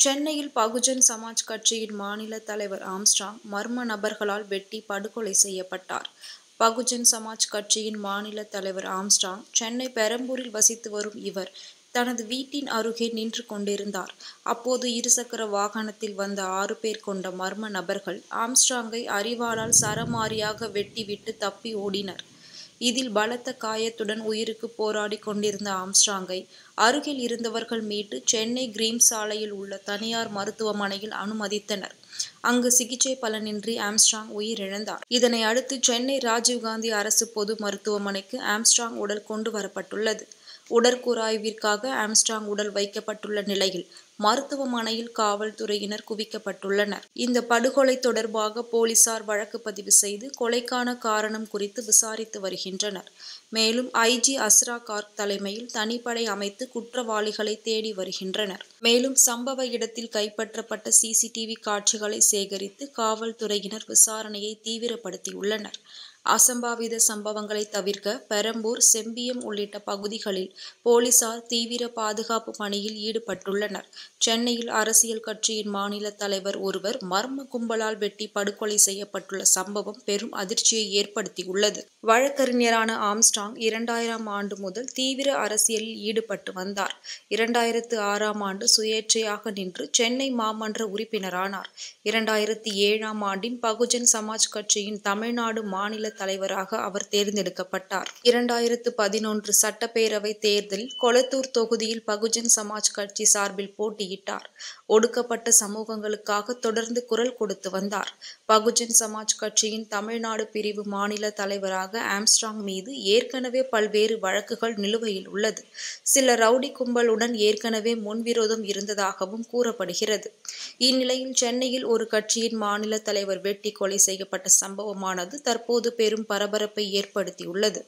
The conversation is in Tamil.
சென்னையில் பகுஜன் சமாஜ் கட்சியின் மாநில தலைவர் ஆம்ஸ்ட்ராங் மர்ம நபர்களால் வெட்டி படுகொலை செய்யப்பட்டார். பகுஜன் சமாஜ் கட்சியின் மாநில தலைவர் ஆம்ஸ்ட்ராங் சென்னை பெரம்பூரில் வசித்து வரும் இவர் தனது வீட்டின் அருகே நின்று கொண்டிருந்தார். அப்போது இருசக்கர வாகனத்தில் வந்த 6 பேர் கொண்ட மர்ம நபர்கள் ஆம்ஸ்ட்ராங்கை அரிவாளால் சரமாரியாக வெட்டிவிட்டு தப்பி ஓடினர். இதில் பலத்த காயத்துடன் உயிருக்கு போராடி கொண்டிருந்த ஆம்ஸ்ட்ராங்கை அருகில் இருந்தவர்கள் மீட்டு சென்னை கிரீம்ஸ் சாலையில் உள்ள தனியார் மருத்துவமனையில் அனுமதித்தனர். அங்கு சிகிச்சை பலனின்றி ஆம்ஸ்ட்ராங் உயிரிழந்தார். இதனை அடுத்து சென்னை ராஜீவ்காந்தி அரசு பொது மருத்துவமனைக்கு ஆம்ஸ்ட்ராங் உடல் கொண்டு வரப்பட்டுள்ளது. உடற்கூறாய்விற்காக ஆம்ஸ்ட்ராங் உடல் வைக்கப்பட்டுள்ள நிலையில் மருத்துவமனையில் காவல்துறையினர் குவிக்கப்பட்டுள்ளனர். இந்த படுகொலை தொடர்பாக போலீசார் வழக்கு பதிவு செய்து கொலைக்கான காரணம் குறித்து விசாரித்து வருகின்றனர். மேலும் ஐஜி அஸ்ரா கார்க் தலைமையில் தனிப்படை அமைத்து குற்றவாளிகளை தேடி வருகின்றனர். மேலும் சம்பவ இடத்தில் கைப்பற்றப்பட்ட சிசிடிவி காட்சிகளை சேகரித்து காவல்துறையினர் விசாரணையை தீவிரப்படுத்தியுள்ளனர். அசம்பாவித சம்பவங்களை தவிர்க்க பெரம்பூர், செம்பியம் உள்ளிட்ட பகுதிகளில் போலீசார் தீவிர பாதுகாப்பு பணியில் ஈடுபட்டுள்ளனர். சென்னையில் அரசியல் கட்சியின் மாநில தலைவர் ஒருவர் மர்ம கும்பலால் வெட்டி படுகொலை செய்யப்பட்டுள்ள சம்பவம் பெரும் அதிர்ச்சியை ஏற்படுத்தியுள்ளது. வழக்கறிஞரான ஆம்ஸ்ட்ராங் 2000ஆம் ஆண்டு முதல் தீவிர அரசியலில் ஈடுபட்டு வந்தார். 2006ஆம் ஆண்டு சுயேட்சையாக நின்று சென்னை மாமன்ற உறுப்பினரானார். 2007ஆம் ஆண்டின் பகுஜன் சமாஜ் கட்சியின் தமிழ்நாடு மாநில தலைவராக அவர் தேர்ந்தெடுக்கப்பட்டார். 2011 சட்டப்பேரவை தேர்தலில் கொளத்தூர் தொகுதியில் பகுஜன் சமாஜ் கட்சி சார்பில் போட்டியிட்டார். ஒடுக்கப்பட்ட சமூகங்களுக்காக தொடர்ந்து குரல் கொடுத்து வந்தார். பகுஜன் சமாஜ் கட்சியின் தமிழ்நாடு பிரிவு மாநில தலைவராக ஆம்ஸ்ட்ராங் மீது ஏற்கனவே பல்வேறு வழக்குகள் நிலுவையில் உள்ளது. சில ரவுடி கும்பலுடன் ஏற்கனவே முன்விரோதம் இருந்ததாகவும் கூறப்படுகிறது. இந்நிலையில் சென்னையில் ஒரு கட்சியின் மாநில தலைவர் வெட்டி கொலை செய்யப்பட்ட சம்பவமானது தற்போது பெரும் பரபரப்பை ஏற்படுத்தியுள்ளது.